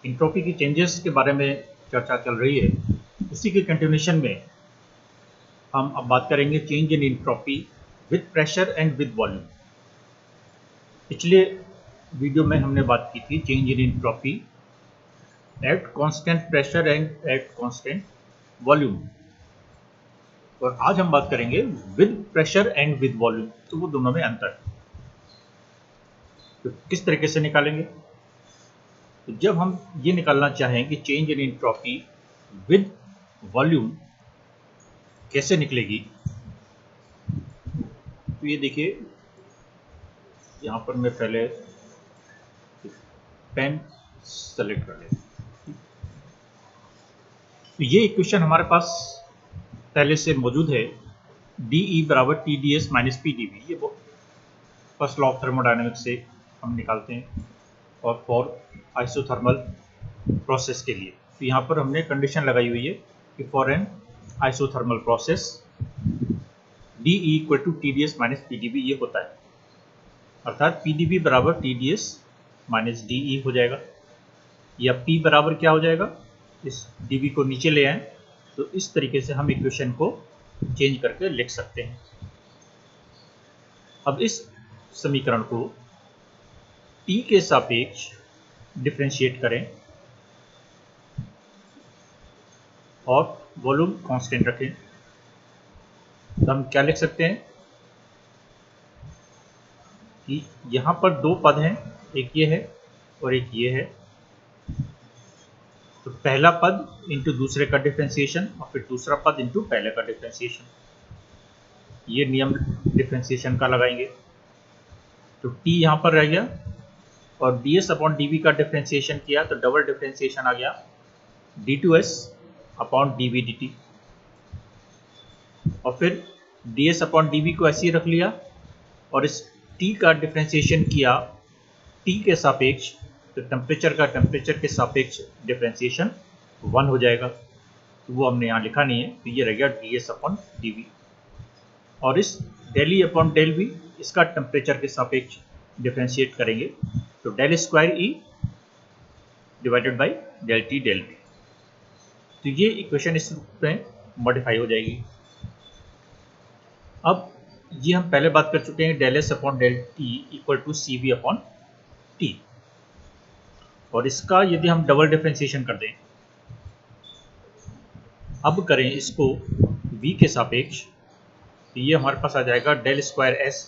Entropy की changes के बारे में चर्चा चल रही है, उसी के कंटिन्यूएशन में हम अब बात करेंगे change in entropy with pressure and with volume. पिछले वीडियो में हमने बात की थी change in entropy eight constant pressure and at constant volume, और आज हम बात करेंगे with pressure and with volume. तो वो दोनों में अंतर, तो किस तरीके से निकालेंगे? तो जब हम ये निकालना चाहें कि change in entropy with volume कैसे निकलेगी, तो ये देखिए, यहाँ पर मैं पहले पेन सेलेक्ट कर लेता हूँ। तो ये इक्वेशन हमारे पास पहले से मौजूद है, DE बराबर TdS माइनस PdV। ये फर्स्ट लॉ ऑफ थर्मोडायनेमिक्स से हम निकालते हैं और फॉर आइसोथर्मल प्रोसेस के लिए। तो यहाँ पर हमने कंडीशन लगाई हुई है कि for an isothermal process DE equal to TdS minus PdV ये होता है, अर्थात PdV बराबर TdS माइनस DE हो जाएगा, या P बराबर क्या हो जाएगा, इस dV को नीचे ले आए तो इस तरीके से हम इक्वेशन को चेंज करके लिख सकते हैं। अब इस समीकरण को T के सापेक्ष डिफरेंशिएट करें और वॉल्यूम कांस्टेंट रखें, तो हम क्या लिख सकते हैं कि यहाँ पर दो पद हैं, एक ये है और एक ये है। तो पहला पद इंटू दूसरे का डिफरेंशिएशन और फिर दूसरा पद इंटू पहले का डिफरेंशिएशन, ये नियम डिफरेंशिएशन का लगाएंगे। तो T यहाँ पर रह गया और ds अपॉन dv का डिफरेंशिएशन किया तो डबल डिफरेंशिएशन आ गया d2s अपॉन dv dt, और फिर ds अपॉन dv को ऐसे ही रख लिया और इस T का डिफरेंशिएशन किया T के सापेक्ष, तो टेम्परेचर का टेम्परेचर के सापेक्ष डिफरेंशिएशन 1 हो जाएगा। तो वो हमने यहाँ लिखा नहीं है, तो ये रह गया ds अपॉन dv, और इस del E upon del V इसका टेम्परेचर के सापेक्ष डिफरेंशिएट करेंगे तो del square E divided by del T del V। तो ये इक्वेशन इस रूप में मॉडिफाई हो जाएगी। अब ये हम पहले बात कर चुके हैं del S upon del T equal to CV upon T, और इसका यदि हम डबल डिफरेंशिएशन कर दें, अब करें इसको V के सापेक्ष, तो ये हमारे पास आ जाएगा del square S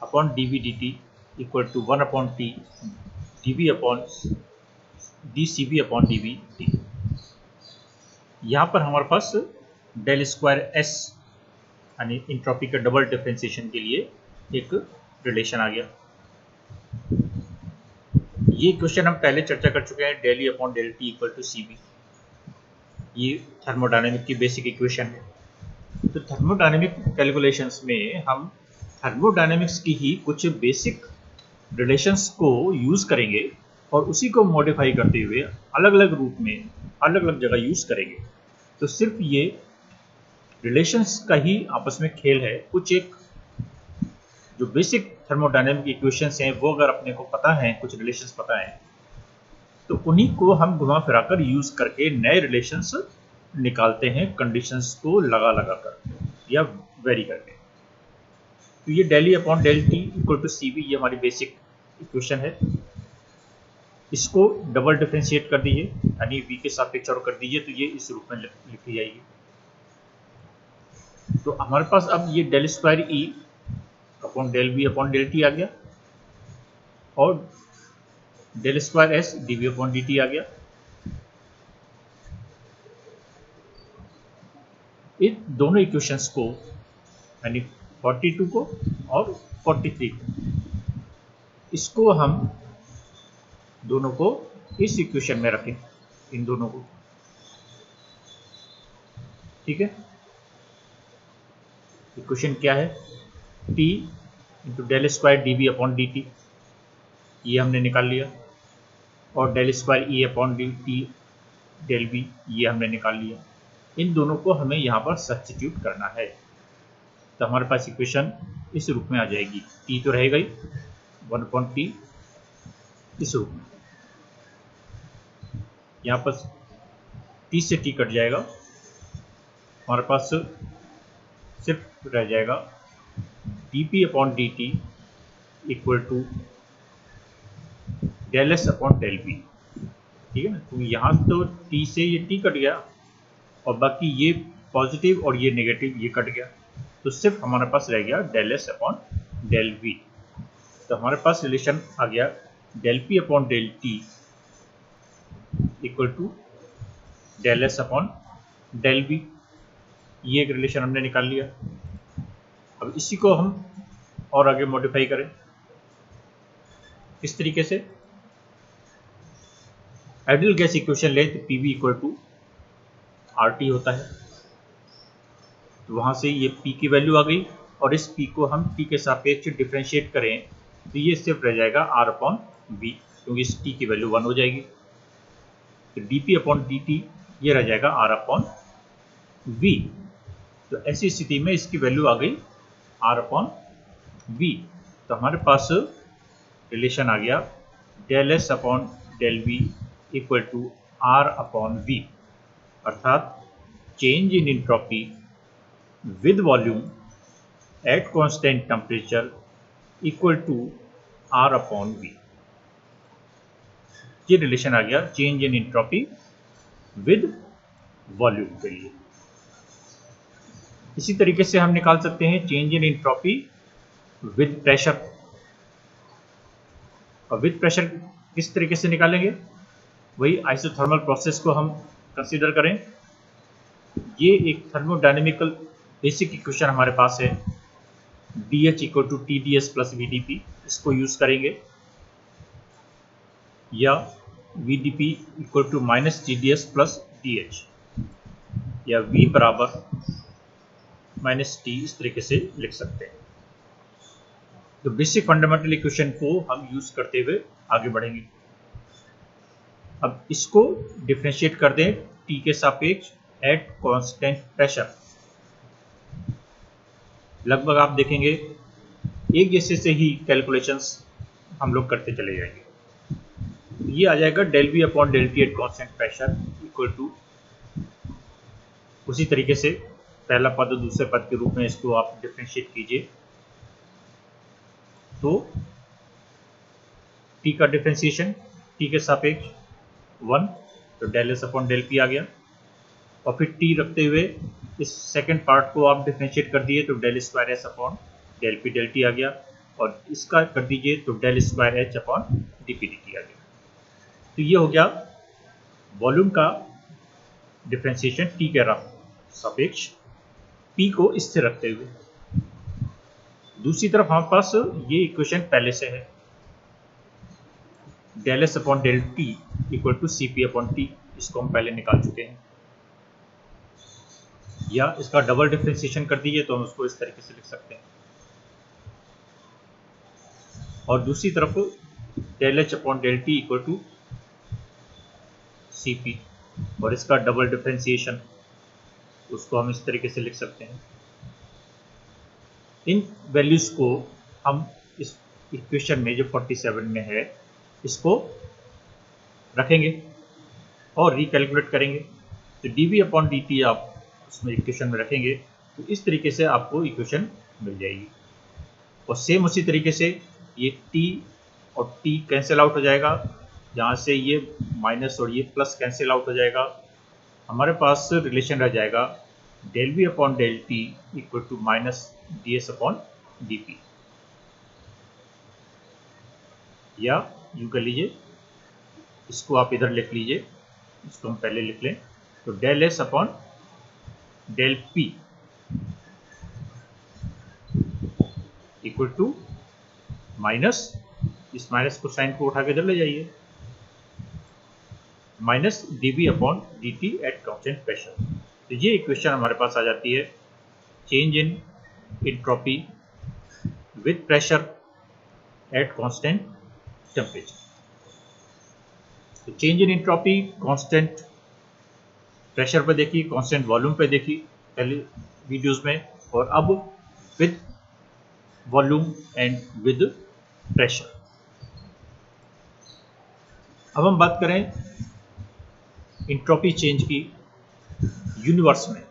upon dV dt equal to 1 upon T dV upon dCV upon dV t। यहाँ पर हमारे पास डेल स्क्वायर S यानी इंट्रोपी के डबल डिफरेंशिएशन के लिए एक रिलेशन आ गया। ये क्वेश्चन हम पहले चर्चा कर चुके हैं, del E upon del T equal to CV। ये थर्मोडायनेमिक की बेसिक इक्वेशन है। तो थर्मोडायनेमिक कैलकुलेशंस में हम थर्मोडायनेमिक्स की ही कुछ बेसिक रिलेशंस को यूज करेंगे और उसी को मॉडिफाई करते हुए अलग अलग रूप में अलग अलग जगह यूज करेंगे। तो सिर्फ ये रिलेशंस का ही आपस में खेल है। कुछ एक जो बेसिक थर्मोडायनेमिक इक्वेशंस हैं वो अगर अपने को पता है, कुछ रिलेशंस पता है, तो उन्हीं को हम घुमा फिराकर यूज करके नए रिलेशंस निकालते हैं, कंडीशंस को लगा लगा कर या वेरी करके। तो ये del E upon del T equal to CV ये हमारी बेसिक इक्वेशन है। इसको डबल डिफरेंशिएट कर दीजिए यानी V के सापेक्ष और कर दीजिए, तो ये इस रूप में लिखी जाएगी। तो हमारे पास अब ये del square E upon del V upon del T आ गया और del square S dV upon dt आ गया। इन दोनों इक्वेशंस को यानी 42 को और 43 को, इसको हम दोनों को इस इक्वेशन में रखें, इन दोनों को, ठीक है। इक्वेशन क्या है, T into del square dV upon dt, ये हमने निकाल लिया, और del square E upon dt del V ये हमने निकाल लिया। इन दोनों को हमें यहाँ पर सब्स्टिट्यूट करना है, तो हमारे पास इक्वेशन इस रूप में आ जाएगी। T तो रहेगा ही 1 अपॉन T इस रूप में। यहाँ पर T से T कट जाएगा, हमारे पास सिर्फ रह जाएगा dP अपॉन dt equal to del S upon del V. ठीक है ना, तो यहाँ तो T से ये T कट गया और बाकी ये पॉजिटिव और ये नेगेटिव ये कट गया, तो सिर्फ हमारे पास रह गया del S upon del V. तो हमारे पास रिलेशन आ गया del P upon del T equal to del S upon del V. ये एक रिलेशन हमने निकाल लिया। अब इसी को हम और आगे मॉडिफाई करें इस तरीके से, आइडियल गैस इक्वेशन लें तो P V equal to R T होता है। तो वहाँ से ये P की वैल्यू आ गई और इस P को हम T के सापेक्ष डिफ्रेंशिएट करें तो ये सिर्फ रह जाएगा R अपॉन V, क्योंकि इस T की वैल्यू 1 हो जाएगी। तो dP अपॉन dt ये रह जाएगा R अपॉन V। तो ऐसी स्थिति में इसकी वैल्यू आ गई R अपॉन V। तो हमारे पास रिलेशन आ गया del S upon del V equal to R upon V, अर्थात change in entropy with volume at constant temperature equal to R upon V। ये रिलेशन आ गया change in entropy with volume के लिए। इसी तरीके से हम निकाल सकते हैं change in entropy with pressure. और विद प्रेशर किस तरीके से निकालेंगे, वही आइसोथर्मल प्रोसेस को हम कंसीडर करें। ये एक थर्मोडायनेमिकल बेसिक इक्वेशन हमारे पास है, DH equal to TdS plus VdP, इसको यूज करेंगे, या VdP equal to minus TdS plus DH, या V बराबर माइनस T, इस तरीके से लिख सकते हैं। तो बेसिक फंडामेंटल इक्वेशन को हम यूज करते हुए आगे बढ़ेंगे। अब इसको डिफरेंशिएट कर दें T के सापेक्ष एट कांस्टेंट प्रेशर। लगभग आप देखेंगे एक जैसे से ही कैलकुलेशंस हम लोग करते चले जाएंगे। ये आ जाएगा del V upon del T at constant pressure equal to, उसी तरीके से पहला पद और दूसरे पद के रूप में इसको आप डिफरेंशिएट कीजिए। तो टी का डिफरेंशिएशन टी के सापेक्ष 1, तो del S upon del P आ गया, और फिर टी रखते हुए इस सेकंड पार्ट को आप डिफरेंशिएट कर दिए तो del square S upon del P del T आ गया, और इसका कर दीजिए तो del square H upon D P D T आ गया। तो ये हो गया वॉल्यूम का डिफरेंशिएशन टी के सापेक्ष पी को स्थिर रखते हुए। दूसरी तरफ हमारे पास ये इक्वेशन पहले से है, del S upon del T equal to C P upon T, इसको हम पहले निकाल चुके हैं, या इसका डबल डिफरेंशिएशन कर दीजिए तो हम उसको इस तरीके से लिख सकते हैं। और दूसरी तरफ del H upon del T equal to C P, और इसका डबल डिफरेंशिएशन उसको हम इस तरीके से लिख सकते हैं। इन वैल्यूज को हम इस इक्वेशन में जो 47 में है इसको रखेंगे और रिकैलकुलेट करेंगे। तो dV अपॉन dt आप उसमें इक्वेशन में रखेंगे तो इस तरीके से आपको इक्वेशन मिल जाएगी। और सेम उसी तरीके से ये t और t कैंसिल आउट हो जाएगा, जहाँ से ये माइनस और ये प्लस कैंसिल आउट हो जाएगा। हमारे पास रिलेशन रह जाएगा del V upon del T equal to minus D S upon D P, या यूँ कर लीजिए, इसको आप इधर लिख लीजिए, इसको हम पहले लिख लें। तो del S upon del P equal to minus, इस माइनस को साइन को उठा के इधर ले जाइए, minus D B upon D T at constant pressure. तो ये इक्वेशन हमारे पास आ जाती है change in entropy with pressure at constant temperature. तो change in entropy constant pressure पे देखी, कांस्टेंट वॉल्यूम पे देखी पहले वीडियोस में, और अब with volume and with pressure. अब हम बात करें इंट्रोपी चेंज की यूनिवर्स में।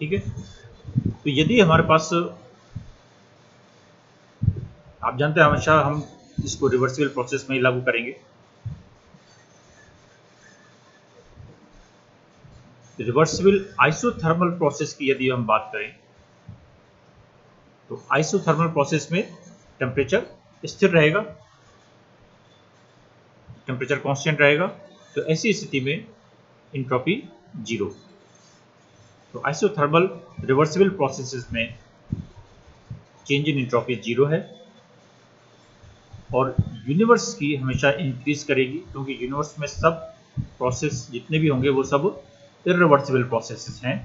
ठीक है, तो यदि हमारे पास, आप जानते हैं हमेशा हम इसको रिवर्सिबल प्रोसेस में ही लागू करेंगे। रिवर्सिबल आइसोथर्मल प्रोसेस की यदि हम बात करें तो आइसोथर्मल प्रोसेस में टेम्परेचर स्थिर रहेगा, टेम्परेचर कांस्टेंट रहेगा, तो ऐसी स्थिति में इंट्रोपी जीरो। तो आइसोथर्मल रिवर्सिबल प्रोसेसेस में चेंज इन इंट्रोपी जीरो है और यूनिवर्स की हमेशा इंक्रीज करेगी, क्योंकि यूनिवर्स में सब प्रोसेस जितने भी होंगे वो सब इर्रिवर्सिबल प्रोसेसेस हैं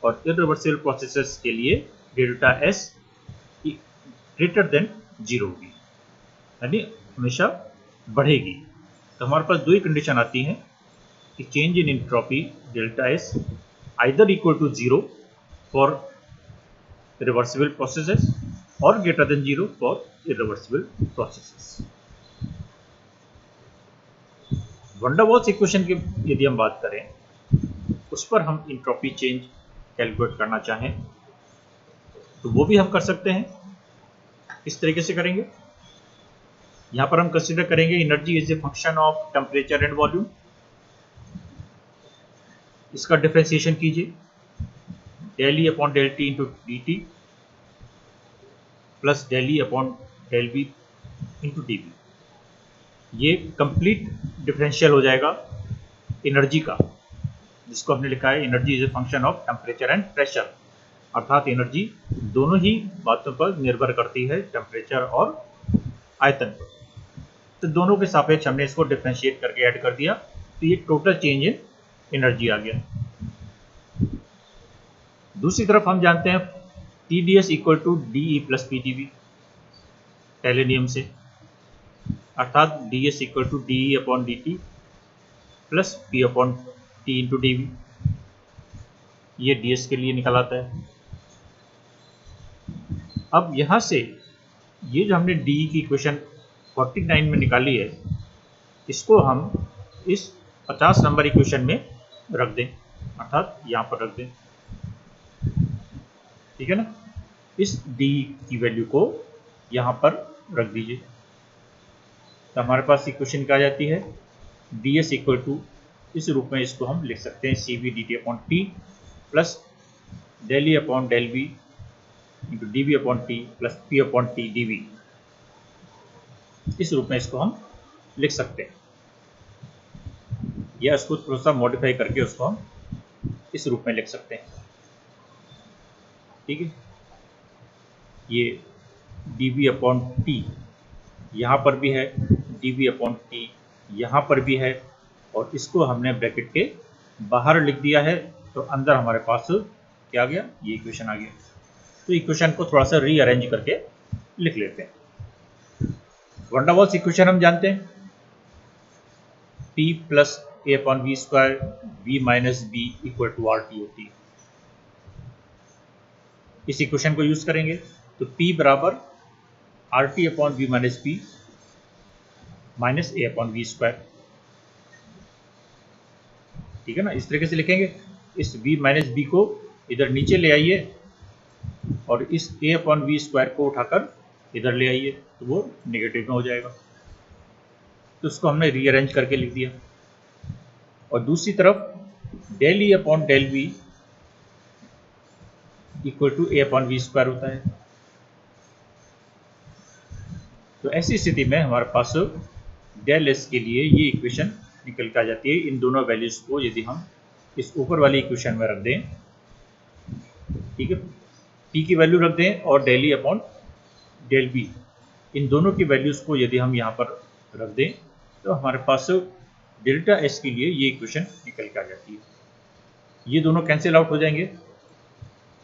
और इर्रिवर्सिबल प्रोसेसेस के लिए delta S greater than zero होगी, यानी हमेशा बढ़ेगी। तो हमारे पास दो ही कंडीशन आती हैं कि change in entropy delta S either equal to zero for reversible processes और greater than zero for irreversible processes. Van der Waals equation की यदि हम बात करें, उस पर हम इंट्रोपी चेंज कैलकुलेट करना चाहें तो वो भी हम कर सकते हैं। इस तरीके से करेंगे, यहां पर हम कंसीडर करेंगे energy is a function of temperature and volume. इसका डिफरेंशिएशन कीजिए, del E upon del T into D T plus del E upon del B into D V. ये कंप्लीट डिफरेंशियल हो जाएगा एनर्जी का, जिसको हमने लिखा है energy is a function of temperature and pressure, अर्थात एनर्जी दोनों ही बातों पर निर्भर करती है, टेम्परेचर और आयतन पर। तो दोनों के सापेक्ष हमने इसको डिफरेंशिएट करके ऐड कर दिया, तो ये टोटल चेंज इन एनर्जी आ गया। दूसरी तरफ हम जानते हैं TdS equal to DE plus PdV पहले नियम से, अर्थात DS equal to DE upon DT plus P upon T into DV। ये DS के लिए निकल आता है। अब यहां से ये जो हमने DE की इक्वेशन 49 में निकाली है, इसको हम इस 50 नंबर इक्वेशन में रख दें, अर्थात यहां पर रख दें। ठीक है ना, इस DE की वैल्यू को यहां पर रख दीजिए, तो हमारे पास इक्वेशन क्या आ जाती है, DS इक्वल टू, इस रूप में इसको हम लिख सकते हैं CV dt upon T plus del E upon del B into D B upon T plus P upon T D V. इस रूप में इसको हम लिख सकते हैं, या इसको थोड़ा सा मॉडिफाई करके उसको हम इस रूप में लिख सकते हैं। ठीक है, ये डी बी अपॉन टी यहाँ पर भी है, डी बी अपॉन टी यहाँ पर भी है, और इसको हमने ब्रैकेट के बाहर लिख दिया है, तो अंदर हमारे पास क्या आ गया, ये इक्वेशन आ गया। तो इक्वेशन को थोड़ा सा रीअरेंज करके लिख लेते हैं। वैन डर वाल्स इक्वेशन हम जानते हैं, P plus A upon V square V minus B equal to R T होती है। इस इक्वेशन को यूज करेंगे तो P बराबर R T upon V minus B minus A upon V square. ठीक है ना, इस तरीके से लिखेंगे। इस v माइनस बी को इधर नीचे ले आइए और इस a अपॉन वी स्क्वायर को उठाकर इधर ले आइए, तो वो नेगेटिव में हो जाएगा। तो उसको हमने रीअरेंज करके लिख दिया। और दूसरी तरफ del E upon del B equal to A upon V square होता है। तो ऐसी स्थिति में हमारे पास डेल एस के लिए ये इक्वेशन निकल के आ जाती है। इन दोनों वैल्यूज को यदि हम इस ऊपर वाली इक्वेशन में रख दें, ठीक है, पी की वैल्यू रख दें और del E upon del B, इन दोनों की वैल्यूज को यदि हम यहाँ पर रख दें, तो हमारे पास डेल्टा एस के लिए ये इक्वेशन निकल के आ जाती है। ये दोनों कैंसिल आउट हो जाएंगे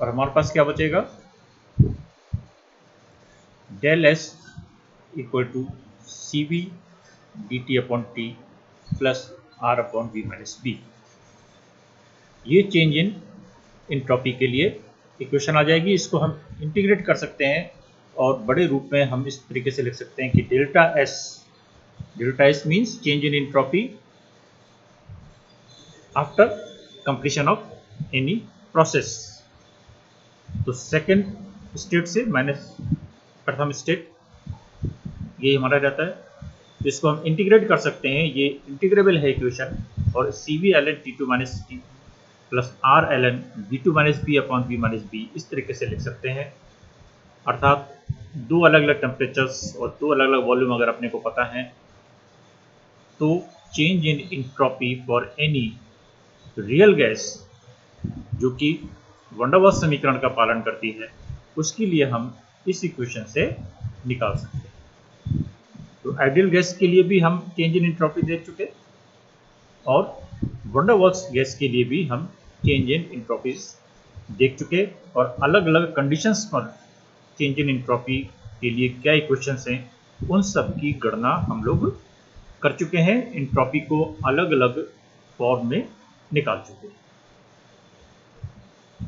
और हमारे पास क्या बचेगा, del S equal to C B D T upon T plus R upon V minus B. ये चेंज इन एंट्रोपी के लिए इक्वेशन आ जाएगी। इसको हम इंटीग्रेट कर सकते हैं और बड़े रूप में हम इस तरीके से लिख सकते हैं कि delta S delta S means change in entropy after completion of any process. तो सेकेंड स्टेट से माइनस प्रथम स्टेट, ये हमारा रहता है। तो इसको हम इंटीग्रेट कर सकते हैं, ये इंटीग्रेबल है इक्वेशन, और C V L N T two minus T plus R L N B two minus B upon B minus B इस तरीके से लिख सकते हैं। अर्थात दो अलग अलग टेम्परेचर्स और दो अलग अलग वॉल्यूम अगर अपने को पता है तो change in entropy for any real gas जो कि वैन डर वाल्स समीकरण का पालन करती है, उसके लिए हम इस इक्वेशन से निकाल सकते हैं। तो आइडियल गैस के लिए भी हम चेंज इन एंट्रोपी देख चुके, और वैन डर वाल्स गैस के लिए भी हम चेंज इन एंट्रोपीज देख चुके, और अलग अलग कंडीशंस पर चेंज इन एंट्रोपी के लिए क्या इक्वेशंस हैं उन सब की गणना हम लोग कर चुके हैं, एंट्रोपी को अलग अलग फॉर्म में निकाल चुके हैं।